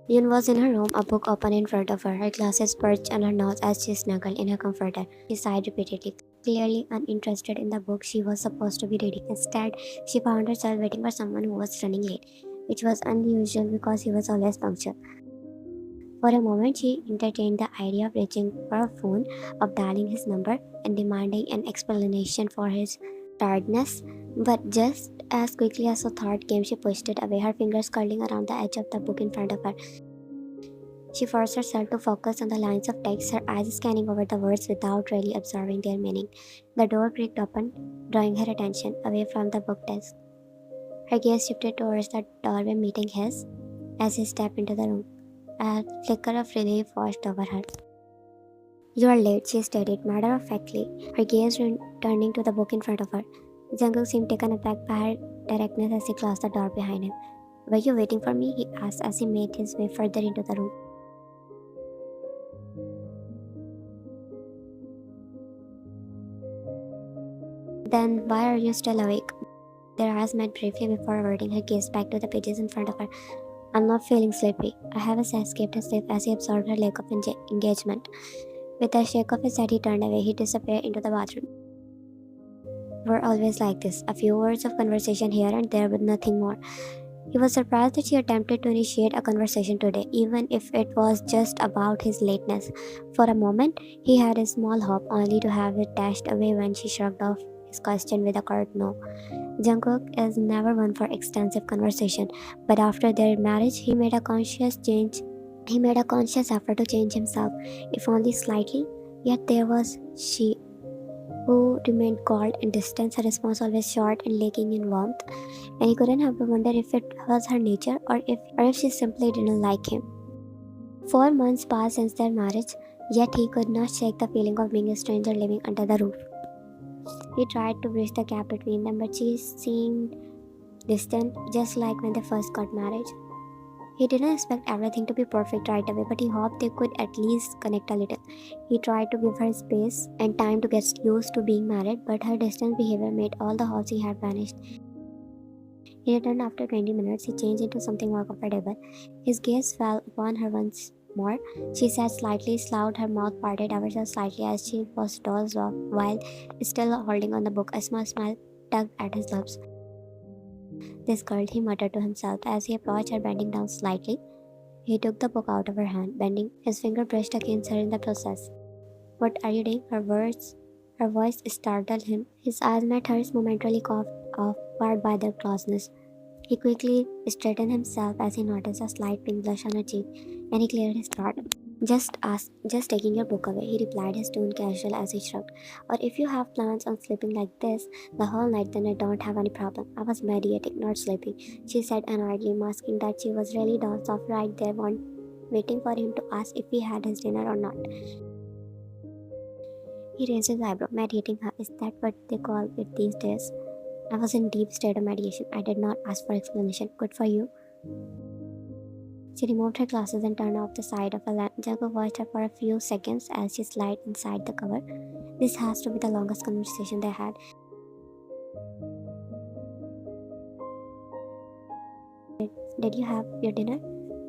Yun was in her room, a book open in front of her glasses perched on her nose as she snuggled in her comforter. She sighed repeatedly, clearly uninterested in the book she was supposed to be reading. Instead, she found herself waiting for someone who was running late, which was unusual because he was always punctual. For a moment, she entertained the idea of reaching for her phone, of dialing his number, and demanding an explanation for his tiredness. But just as quickly as the thought came, she pushed it away, her fingers curling around the edge of the book in front of her. She forced herself to focus on the lines of text, her eyes scanning over the words without really absorbing their meaning. The door creaked open, drawing her attention away from the book desk. Her gaze shifted towards the doorway, meeting his as he stepped into the room. A flicker of relief washed over her. "You are late," she stated matter of factly, her gaze turning to the book in front of her. Jungkook seemed taken aback by her directness as he closed the door behind him. "Were you waiting for me?" he asked as he made his way further into the room. "Then why are you still awake?" Their eyes met briefly before averting her gaze back to the pages in front of her. "I'm not feeling sleepy." I have escaped his sleep as he absorbed her lack of engagement. With a shake of his head, he turned away. He disappeared into the bathroom. "We're always like this. A few words of conversation here and there, but nothing more." He was surprised that she attempted to initiate a conversation today, even if it was just about his lateness. For a moment, he had a small hope, only to have it dashed away when she shrugged off his question with a curt no. Jungkook is never one for extensive conversation, but after their marriage, he made a conscious effort to change himself, if only slightly. Yet there was she, who remained cold and distant, her response always short and lacking in warmth, and he couldn't help but wonder if it was her nature or if she simply didn't like him. 4 months passed since their marriage, yet he could not shake the feeling of being a stranger living under the roof. He tried to bridge the gap between them, but she seemed distant, just like when they first got married. He didn't expect everything to be perfect right away, but he hoped they could at least connect a little. He tried to give her space and time to get used to being married, but her distant behavior made all the hopes he had vanished. He returned after 20 minutes. He changed into something more comfortable. His gaze fell upon her once more. She sat slightly, slouched, her mouth parted ever so slightly as she was dozed off, while still holding on the book. A small smile tugged at his lips. "This girl," he muttered to himself as he approached her, bending down slightly. He took the book out of her hand, bending. His finger brushed against her in the process. "What are you doing?" Her voice startled him. His eyes met hers, momentarily caught off guard by their closeness. He quickly straightened himself as he noticed a slight pink blush on her cheek, and he cleared his throat. Just taking your book away," he replied, his tone casual as he shrugged. "Or if you have plans on sleeping like this the whole night, then I don't have any problem." "I was meditating, not sleeping," she said annoyedly, masking that she was really dozed off right there, waiting for him to ask if he had his dinner or not. He raised his eyebrow. "Meditating, huh? Is that what they call it these days?" "I was in deep state of meditation. I did not ask for explanation." "Good for you." She removed her glasses and turned off the side of a lamp. Jacob watched her for a few seconds as she slid inside the cover. This has to be the longest conversation they had. "Did you have your dinner?"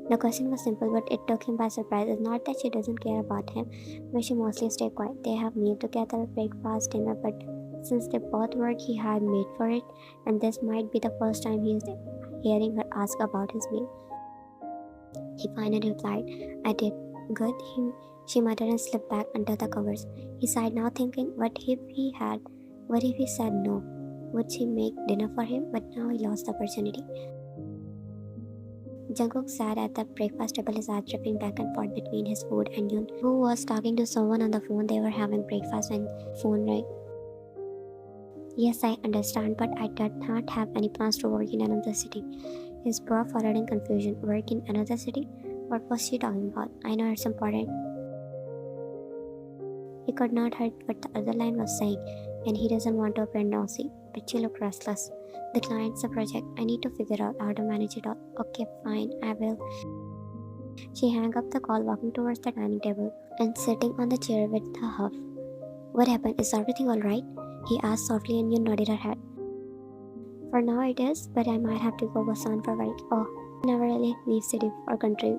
The question was simple, but it took him by surprise. It's not that she doesn't care about him, but she mostly stay quiet. They have meal together, breakfast, dinner, but since they both work, he had made for it, and this might be the first time he is hearing her ask about his meal. He finally replied, "I did." "Good," she muttered and slipped back under the covers. He sighed, now thinking, what if he said no? Would she make dinner for him? But now he lost the opportunity. Jungkook sat at the breakfast table, his eyes drifting back and forth between his food and Yoon, who was talking to someone on the phone. They were having breakfast when the phone rang. "Yes, I understand, but I did not have any plans to work in another city." His brow furrowed in confusion. "Work in another city? What was she talking about?" "I know it's important." He could not hear what the other line was saying, and he doesn't want to appear nosy, but she looked restless. "The client's a project. I need to figure out how to manage it all." "Okay, fine, I will." She hung up the call, walking towards the dining table and sitting on the chair with a huff. "What happened? Is everything alright?" he asked softly, and Yun nodded her head. "For now it is, but I might have to go Busan for work." "Oh, I never really leave city or country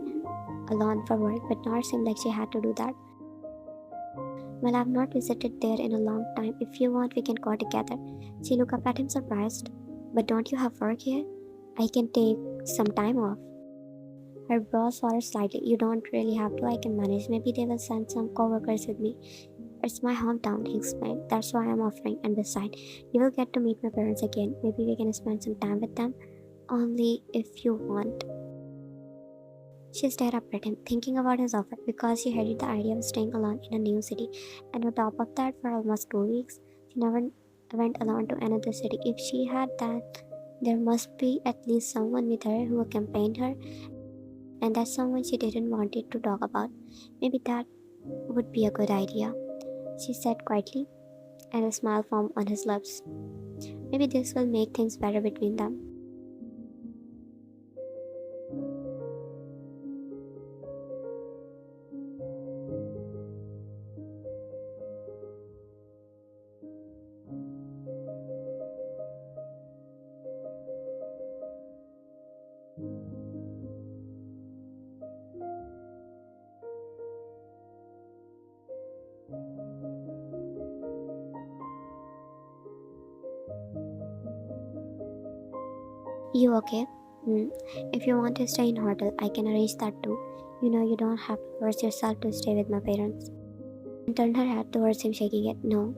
alone for work, but now it seemed like she had to do that. Well, I've not visited there in a long time. If you want, we can go together. She looked up at him surprised. But don't you have work here? I can take some time off. Her brows furrowed slightly. You don't really have to. I can manage. Maybe they will send some co-workers with me. It's my hometown, he explained. That's why I'm offering. And besides, you will get to meet my parents again. Maybe we can spend some time with them. Only if you want. She stared up at him, thinking about his offer, because she hated the idea of staying alone in a new city. And on top of that, for almost 2 weeks, she never went alone to another city. If she had that, there must be at least someone with her who accompanied her, and that's someone she didn't want it to talk about. Maybe that would be a good idea, she said quietly, and a smile formed on his lips. Maybe this will make things better between them. You okay? Hmm. If you want to stay in hotel, I can arrange that too. You don't have to force yourself to stay with my parents. And turned her head towards him, shaking it. No,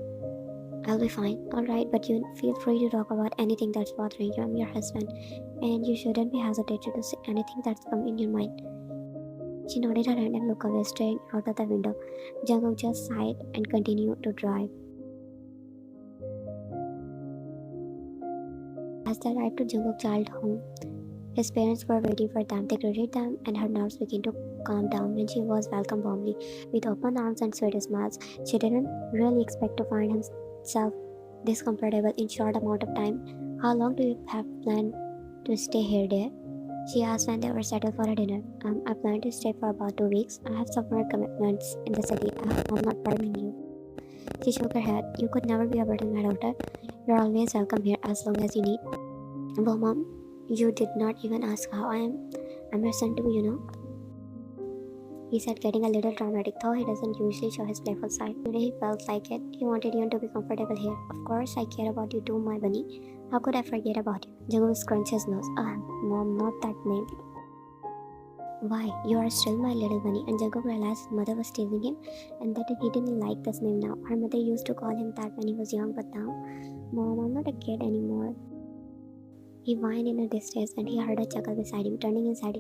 I'll be fine. Alright, but you feel free to talk about anything that's bothering you. I'm your husband, and you shouldn't be hesitated to say anything that's come in your mind. She nodded her head and looked away, staring out of the window. Jungkook just sighed and continued to drive. As they arrived to Jungkook's child home, his parents were waiting for them. They greeted them, and her nerves began to calm down when she was welcomed warmly with open arms and sweet smiles. She didn't really expect to find himself this comfortable in short amount of time. How long do you have planned to stay here, dear? She asked when they were settled for a dinner. I plan to stay for about 2 weeks. I have some work commitments in the city. I'm not burdening you. She shook her head. You could never be a burden, my daughter. You're always welcome here as long as you need. Well, Mom, you did not even ask how I am. I'm your son too. He said, getting a little dramatic, though he doesn't usually show his playful side. Today he felt like it. He wanted you to be comfortable here. Of course, I care about you too, my bunny. How could I forget about you? Jungkook scrunched his nose. Mom, not that name. Why, you are still my little bunny. And Jungkook realized his mother was teasing him and that he didn't like this name now. Her mother used to call him that when he was young, but now, Mom, I'm not a kid anymore. He whined in a distress and he heard a chuckle beside him, turning his head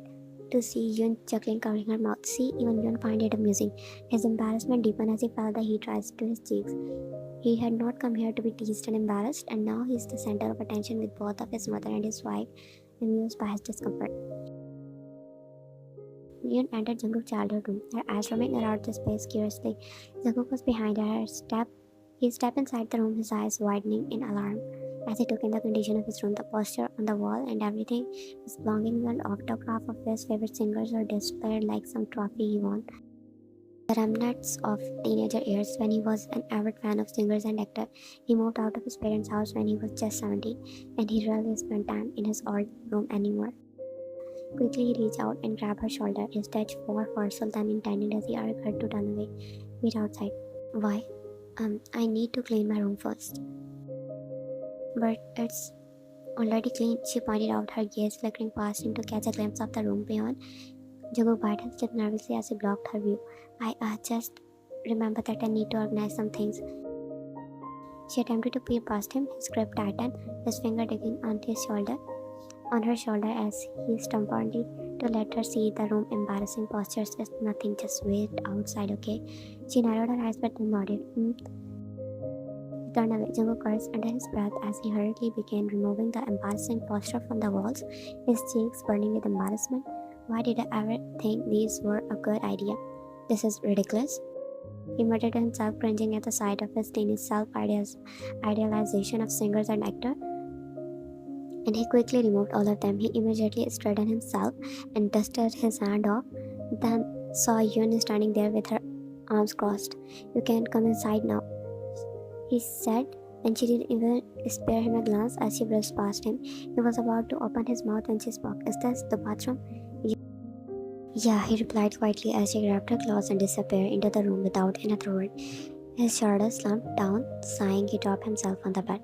to see Yun chuckling, covering her mouth. See, even Yun found it amusing. His embarrassment deepened as he felt the heat rise to his cheeks. He had not come here to be teased and embarrassed, and now he is the center of attention with both of his mother and his wife amused by his discomfort. Yun entered Jungkook's childhood room, her eyes roaming around the space curiously. Jungkook was behind her. He stepped inside the room, his eyes widening in alarm. As he took in the condition of his room, the posture on the wall and everything, his belongings and autograph of his favorite singers were displayed like some trophy he won. The remnants of teenager years when he was an avid fan of singers and actors. He moved out of his parents' house when he was just 17, and he rarely spent time in his old room anymore. Quickly he reached out and grabbed her shoulder, his touch more forceful than intended as he urged her to turn away. Wait outside. Why? I need to clean my room first. But it's already clean, she pointed out, her gaze flickering past him to catch a glimpse of the room beyond. Jungkook bit his lip nervously as he blocked her view. I just remember that I need to organize some things. She attempted to peer past him, his grip tightened, his finger digging on her shoulder as he stubbornly to let her see the room. Embarrassing postures is nothing, just wait outside, okay? She narrowed her eyes but then nodded. He turned away. Jungkook cursed under his breath as he hurriedly began removing the embarrassing posture from the walls, his cheeks burning with embarrassment. Why did I ever think these were a good idea? This is ridiculous. He muttered to himself, cringing at the sight of his teenage self-idealization of singers and actors. And he quickly removed all of them. He immediately straightened himself and dusted his hand off, then saw Yun standing there with her arms crossed. You can come inside now, he said, and she didn't even spare him a glance as she brushed past him. He was about to open his mouth when she spoke. Is this the bathroom? Yeah, he replied quietly as she grabbed her clothes and disappeared into the room without another word. His shoulders slumped down, sighing, he dropped himself on the bed.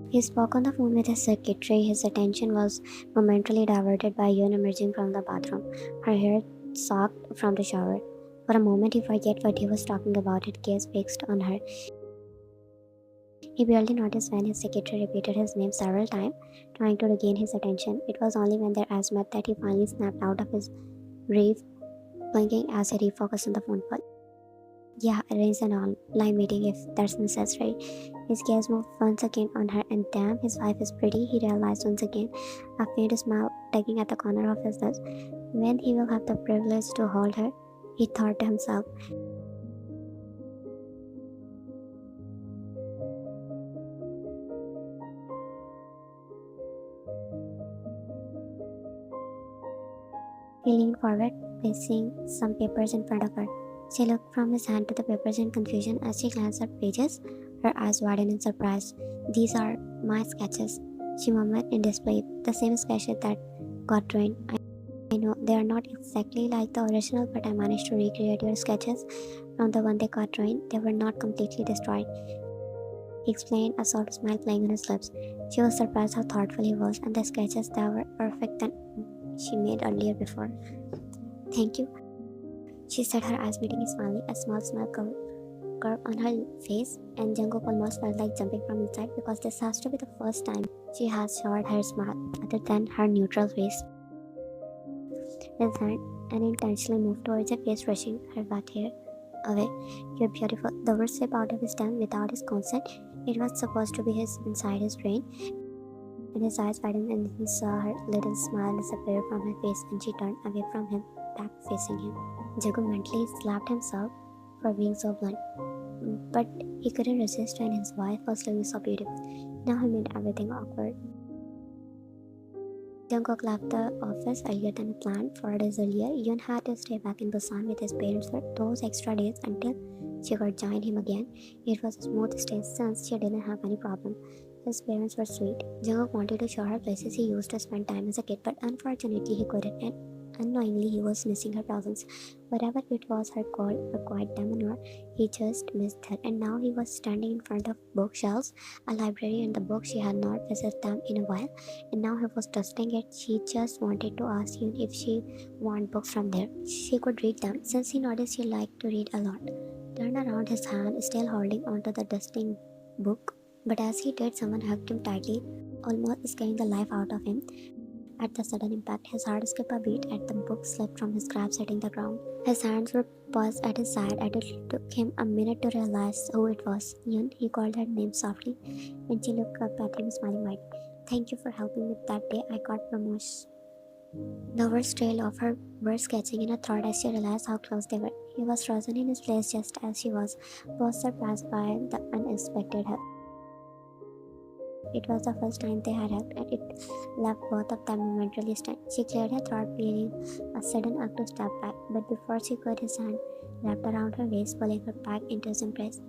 He spoke on the phone with his secretary. His attention was momentarily diverted by Yun emerging from the bathroom, her hair soaked from the shower. For a moment, he forgot what he was talking about, his gaze fixed on her. He barely noticed when his secretary repeated his name several times, trying to regain his attention. It was only when their eyes met that he finally snapped out of his rave, blinking as he refocused on the phone call. Yeah, arrange an online meeting if that's necessary. His gaze moved once again on her, and damn, his wife is pretty, he realized once again, a faint smile tugging at the corner of his lips. When he will have the privilege to hold her, he thought to himself. He leaned forward, placing some papers in front of her. She looked from his hand to the papers in confusion as she glanced at pages. Her eyes widened in surprise. These are my sketches, she murmured in disbelief. The same sketches that got ruined. I know they are not exactly like the original, but I managed to recreate your sketches from the one they got ruined. They were not completely destroyed. He explained, a sort of smile playing on his lips. She was surprised how thoughtful he was, and the sketches that were perfect than she made earlier before. Thank you, she said, her eyes meeting his smiley, a small smile curve on her face, and Jungkook almost felt like jumping from inside because this has to be the first time she has showed her smile other than her neutral face. His hand unintentionally moved towards her face, brushing her wet hair away. You're beautiful. The words slipped out of his tongue without his consent. It was supposed to be his inside his brain, and his eyes widened and he saw her little smile disappear from her face, and she turned away from him, back facing him. Jacob mentally slapped himself for being so blunt, but he couldn't resist when his wife was looking so beautiful. Now he made everything awkward. Jungkook left the office earlier than planned. 4 days earlier, Yoon had to stay back in Busan with his parents for those extra days until she could join him again. It was a smooth stay since she didn't have any problem. His parents were sweet. Jungkook wanted to show her places he used to spend time as a kid, but unfortunately he couldn't, and unknowingly he was missing her presence. Whatever it was her cold or quiet demeanor, he just missed her, and now he was standing in front of bookshelves, a library, and the books she had not visited them in a while, and now he was dusting it. She just wanted to ask him if she want books from there. She could read them, since he noticed she liked to read a lot. Turned around, his hand still holding onto the dusting book, but as he did, someone hugged him tightly, almost scaring the life out of him. At the sudden impact, his heart skipped a beat as the book slipped from his grasp, hitting the ground. His hands were paused at his side, and it took him a minute to realize who it was. Yun, he called her name softly, and she looked up at him, smiling wide. Thank you for helping me that day I got promotion. The words trailed off her were sketching in a thought as she realized how close they were. He was frozen in his place just as she was, both surprised by the unexpected help. It was the first time they had hugged, and it left both of them momentarily stunned. She cleared her throat, feeling a sudden urge to step back, but before she could, his hand wrapped around her waist, pulling her back into his embrace.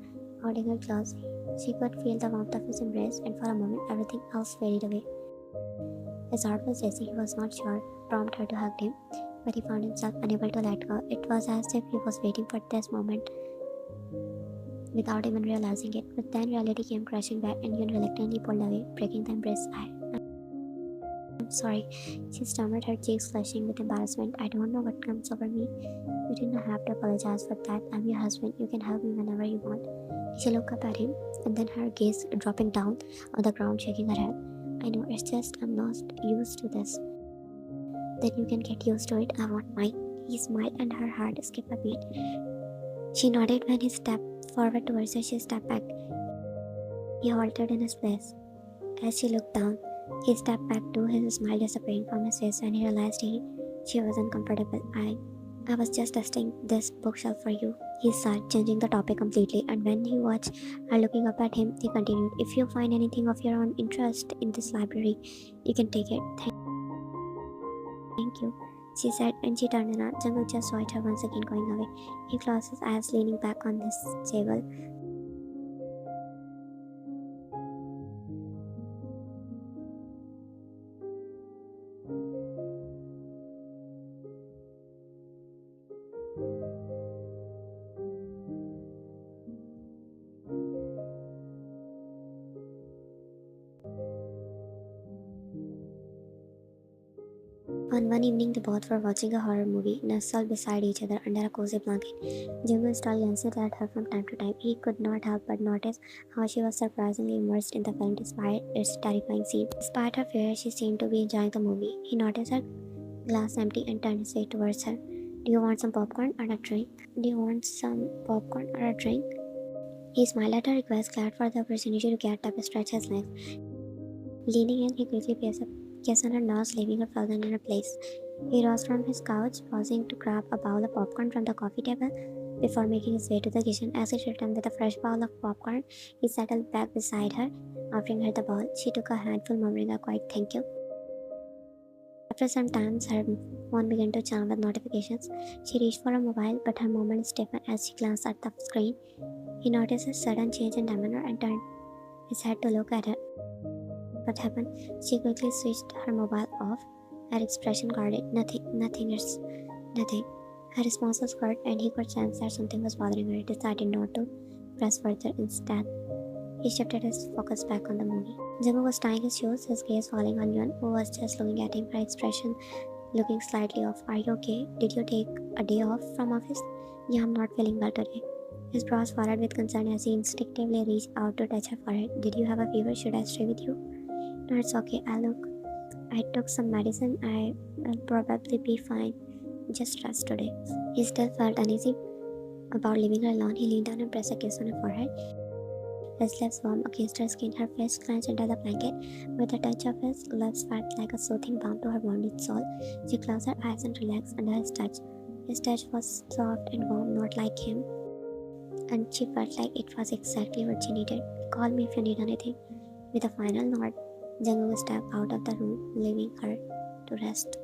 Holding her close, she could feel the warmth of his embrace, and for a moment everything else faded away. His heart was racing. He was not sure prompt her to hug him, but he found himself unable to let go. It was as if he was waiting for this moment without even realizing it. But then reality came crashing back, and Yun reluctantly pulled away, breaking the embrace. I'm sorry, she stammered, her cheeks flushing with embarrassment. I don't know what comes over me. You do not have to apologize for that. I'm your husband. You can hug me whenever you want. She looked up at him, and then her gaze dropping down on the ground, shaking her head. I know, it's just I'm not used to this. Then you can get used to it. I want mine. He smiled, and her heart skipped a beat. She nodded when he stepped forward towards her. She stepped back. He halted in his place. As she looked down, he stepped back too, his smile disappearing from his face when he realized she was uncomfortable. I was just dusting this bookshelf for you, he said, changing the topic completely. And when he watched her looking up at him, he continued, if you find anything of your own interest in this library, you can take it. Thank you, she said, and she turned around. Jungkook just watched her once again going away. He closed his eyes, leaning back on his table. On one evening, they both were watching a horror movie, nestled beside each other under a cozy blanket. Jungkook still glanced at her from time to time. He could not help but notice how she was surprisingly immersed in the film despite its terrifying scene. Despite her fear, she seemed to be enjoying the movie. He noticed her glass empty and turned his face towards her. Do you want some popcorn or a drink? Do you want some popcorn or a drink? He smiled at her request, glad for the opportunity to get up and stretch his legs. Leaning in, he quickly placed a kiss on her nose, leaving her frozen in her place. He rose from his couch, pausing to grab a bowl of popcorn from the coffee table before making his way to the kitchen. As he returned with a fresh bowl of popcorn, he settled back beside her, offering her the bowl. She took a handful, murmuring a quiet thank you. After some time, her phone began to jam with notifications. She reached for a mobile, but her movement stiffened as she glanced at the screen. He noticed a sudden change in demeanor and turned his head to look at her. What happened? She quickly switched her mobile off. Her expression guarded. Nothing, it's nothing. Her response was curt, and he could sense that something was bothering her. He decided not to press further. Instead, he shifted his focus back on the movie. Jungkook was tying his shoes, his gaze falling on Yun, who was just looking at him, her expression looking slightly off. Are you okay? Did you take a day off from office? Yeah, I'm not feeling well today. His brows furrowed with concern as he instinctively reached out to touch her forehead. Did you have a fever? Should I stay with you? No, it's okay. I took some medicine. I'll probably be fine. Just rest today. He still felt uneasy about leaving her alone. He leaned down and pressed a kiss on her forehead. His lips warm against her skin, her face clenched under the blanket. With the touch of his lips felt like a soothing balm to her wounded soul. She closed her eyes and relaxed under his touch. His touch was soft and warm, not like him, and she felt like it was exactly what she needed. Call me if you need anything. With a final nod, Jungkook stepped out of the room, leaving her to rest.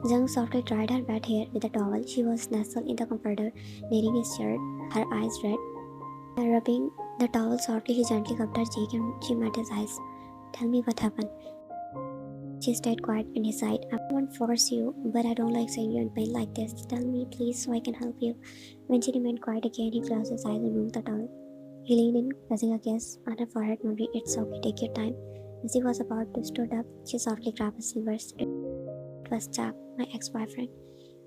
Jung softly dried her wet hair with a towel. She was nestled in the comforter, nearing his shirt, her eyes red. Rubbing the towel softly, he gently cupped her cheek and she met his eyes. Tell me what happened. She stayed quiet and he sighed. I won't force you, but I don't like seeing you in pain like this. Tell me, please, so I can help you. When she remained quiet again, he closed his eyes and moved the towel. He leaned in, pressing a kiss on her forehead, mumbling, It's okay, take your time. As he was about to stood up, she softly grabbed his fingers. It was Jack, my ex-boyfriend.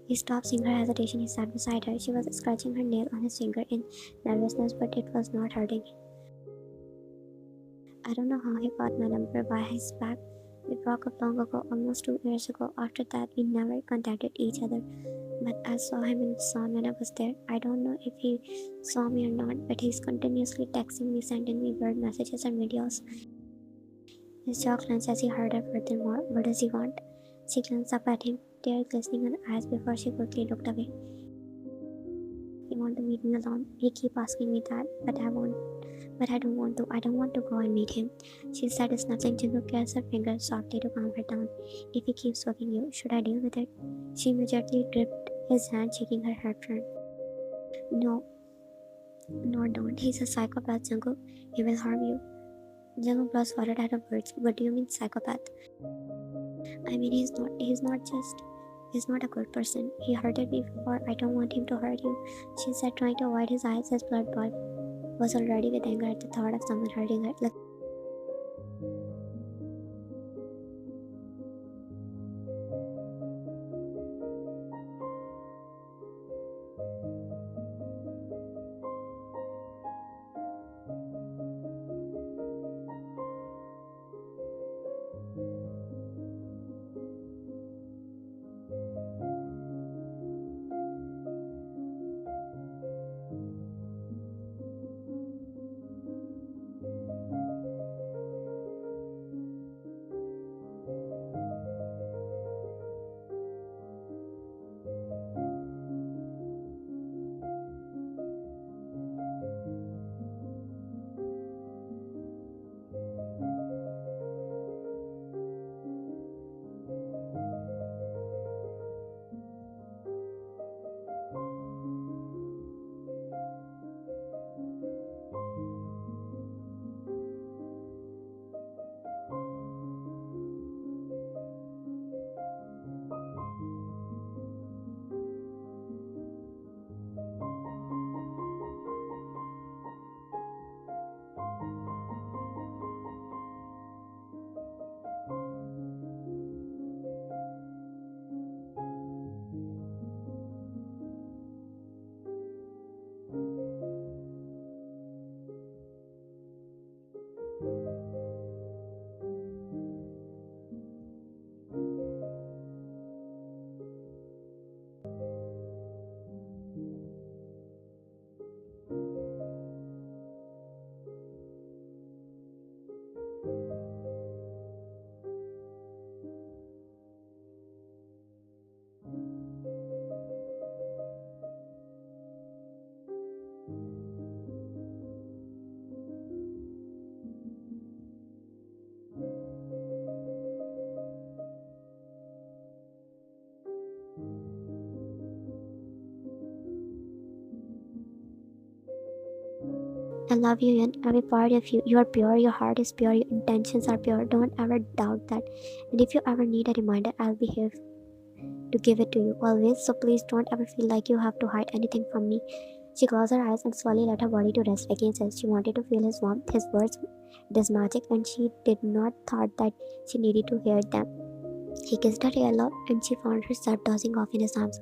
He stopped, seeing her hesitation. He sat beside her. She was scratching her nail on his finger in nervousness, but it was not hurting. I don't know how he got my number by his back. We broke up long ago, almost 2 years ago. After that, we never contacted each other. but I saw him in Assam when I was there. I don't know if he saw me or not, but he's continuously texting me, sending me weird messages and videos. His jaw clenched as he heard her furthermore. What does he want? She glanced up at him, tears glistening in her eyes before she quickly looked away. He wants to meet me alone. He keep asking me that, but I don't want to. I don't want to go and meet him. She said, snuffling. Jungkook pressed her fingers softly to calm her down. If he keeps poking you, should I deal with it? She immediately gripped his hand, shaking her head firm. No, no, don't. He's a psychopath, Jungkook. He will harm you. Jungkook blushed worried at her words. What do you mean, psychopath? I mean, he's not a good person. He hurted me before. I don't want him to hurt you. She said, trying to avoid his eyes. His blood boiled was already with anger at the thought of someone hurting her. Look, I love you, Yun. Every part of you. You are pure. Your heart is pure. Your intentions are pure. Don't ever doubt that. And if you ever need a reminder, I'll be here to give it to you always. So please don't ever feel like you have to hide anything from me. She closed her eyes and slowly let her body to rest against his. She wanted to feel his warmth, his words, his magic, and she did not thought that she needed to hear them. He kissed her earlobe, and she found herself dozing off in his arms.